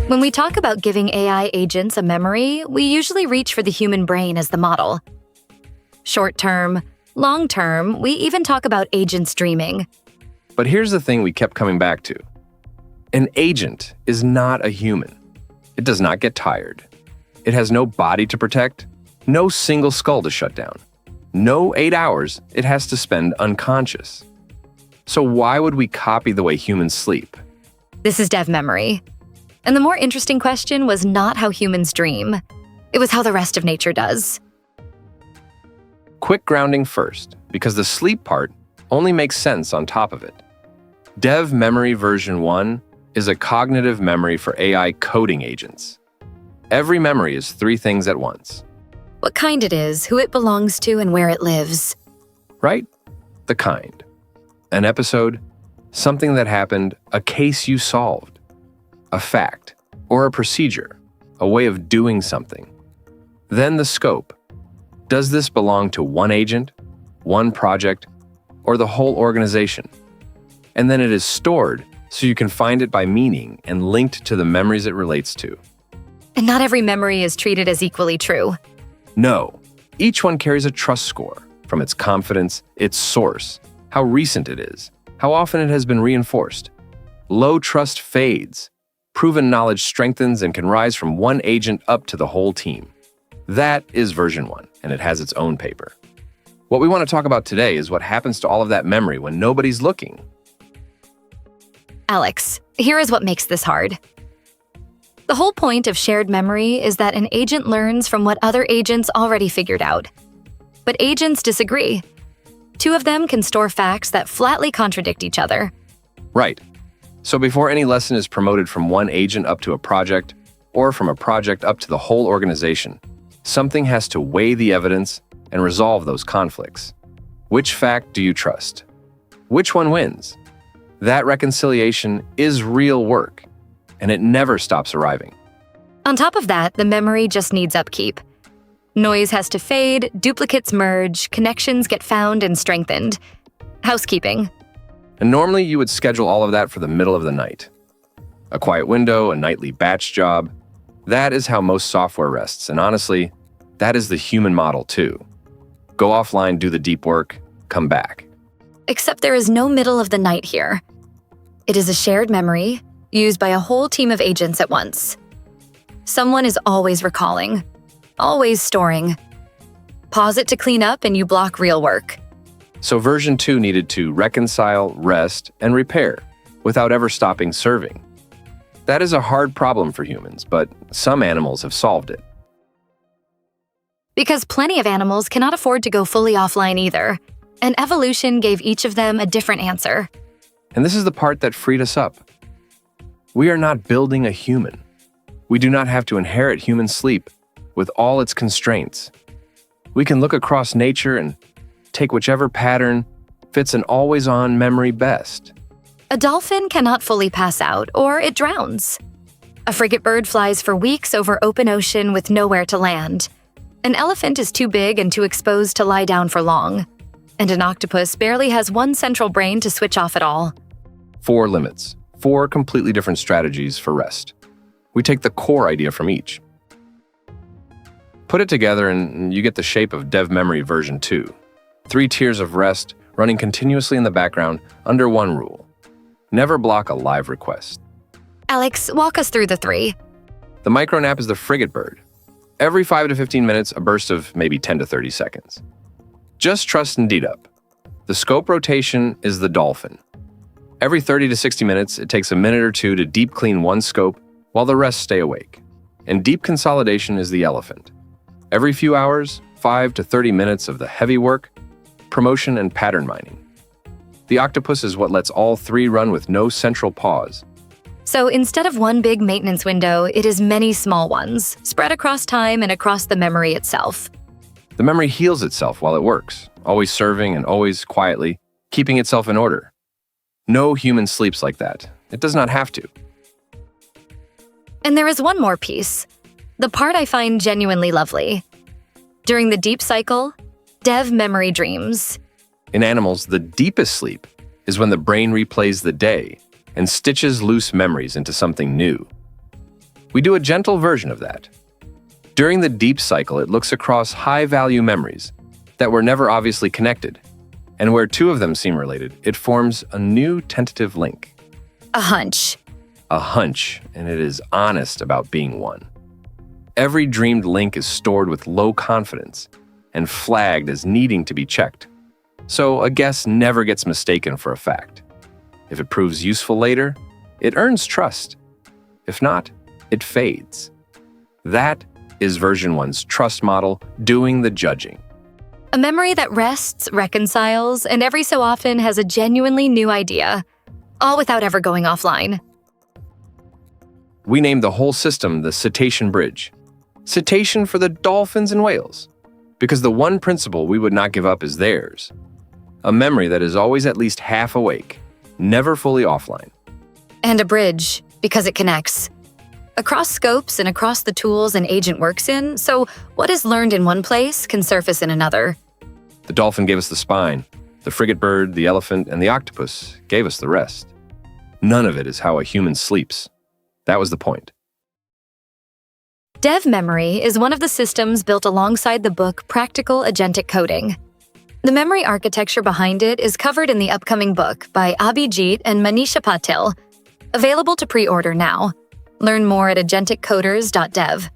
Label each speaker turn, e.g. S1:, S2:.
S1: When we talk about giving AI agents a memory, we usually reach for the human brain as the model. Short term, long term, we even talk about agents dreaming.
S2: But here's the thing we kept coming back to. An agent is not a human. It does not get tired. It has no body to protect, no single skull to shut down, no 8 hours it has to spend unconscious. So why would we copy the way humans sleep?
S1: This is DevMemory. And the more interesting question was not how humans dream. It was how the rest of nature does.
S2: Quick grounding first, because the sleep part only makes sense on top of it. DevMemory version 1 is a cognitive memory for AI coding agents. Every memory is 3 things at once.
S1: What kind it is, who it belongs to, and where it lives.
S2: Right? The kind. An episode, something that happened, a case you solved, a fact, or a procedure, a way of doing something. Then the scope. Does this belong to one agent, one project, or the whole organization? And then it is stored so you can find it by meaning and linked to the memories it relates to.
S1: And not every memory is treated as equally true.
S2: No, each one carries a trust score from its confidence, its source, how recent it is, how often it has been reinforced. Low trust fades. Proven knowledge strengthens and can rise from one agent up to the whole team. That is version 1, and it has its own paper. What we want to talk about today is what happens to all of that memory when nobody's looking.
S1: Alex, here is what makes this hard. The whole point of shared memory is that an agent learns from what other agents already figured out. But agents disagree. 2 of them can store facts that flatly contradict each other.
S2: Right. So before any lesson is promoted from one agent up to a project, or from a project up to the whole organization, something has to weigh the evidence and resolve those conflicts. Which fact do you trust? Which one wins? That reconciliation is real work, and it never stops arriving.
S1: On top of that, the memory just needs upkeep. Noise has to fade, duplicates merge, connections get found and strengthened. Housekeeping.
S2: And normally you would schedule all of that for the middle of the night. A quiet window, a nightly batch job. That is how most software rests, and honestly, that is the human model too. Go offline, do the deep work, come back.
S1: Except there is no middle of the night here. It is a shared memory, used by a whole team of agents at once. Someone is always recalling, always storing. Pause it to clean up and you block real work.
S2: So version 2 needed to reconcile, rest, and repair without ever stopping serving. That is a hard problem for humans, but some animals have solved it.
S1: Because plenty of animals cannot afford to go fully offline either, and evolution gave each of them a different answer.
S2: And this is the part that freed us up. We are not building a human. We do not have to inherit human sleep with all its constraints. We can look across nature and take whichever pattern fits an always-on memory best.
S1: A dolphin cannot fully pass out, or it drowns. A frigatebird flies for weeks over open ocean with nowhere to land. An elephant is too big and too exposed to lie down for long. And an octopus barely has one central brain to switch off at all.
S2: 4 limits, 4 completely different strategies for rest. We take the core idea from each. Put it together and you get the shape of DevMemory version 2. 3 tiers of rest running continuously in the background under one rule. Never block a live request.
S1: Alex, walk us through the 3.
S2: The micro nap is the frigatebird. Every 5 to 15 minutes, a burst of maybe 10 to 30 seconds. Just trust and dedup. The scope rotation is the dolphin. Every 30 to 60 minutes, it takes a minute or 2 to deep clean one scope while the rest stay awake. And deep consolidation is the elephant. Every few hours, 5 to 30 minutes of the heavy work, promotion and pattern mining. The octopus is what lets all 3 run with no central pause.
S1: So instead of one big maintenance window, it is many small ones, spread across time and across the memory itself.
S2: The memory heals itself while it works, always serving and always quietly, keeping itself in order. No human sleeps like that. It does not have to.
S1: And there is one more piece, the part I find genuinely lovely. During the deep cycle, DevMemory dreams.
S2: In animals, the deepest sleep is when the brain replays the day and stitches loose memories into something new. We do a gentle version of that. During the deep cycle, it looks across high-value memories that were never obviously connected, and where two of them seem related, it forms a new tentative link.
S1: A hunch.
S2: A hunch, and it is honest about being one. Every dreamed link is stored with low confidence and flagged as needing to be checked, so a guess never gets mistaken for a fact. If it proves useful later, it earns trust. If not, it fades. That is version 1's trust model doing the judging.
S1: A memory that rests, reconciles, and every so often has a genuinely new idea, all without ever going offline.
S2: We named the whole system the Cetacean Bridge. Cetacean for the dolphins and whales, because the one principle we would not give up is theirs. A memory that is always at least half awake, never fully offline.
S1: And a bridge, because it connects. Across scopes and across the tools an agent works in, so what is learned in one place can surface in another.
S2: The dolphin gave us the spine. The frigatebird, the elephant, and the octopus gave us the rest. None of it is how a human sleeps. That was the point.
S1: DevMemory is one of the systems built alongside the book Practical Agentic Coding. The memory architecture behind it is covered in the upcoming book by Abhijeet and Manisha Patil, available to pre-order now. Learn more at agenticcoders.dev.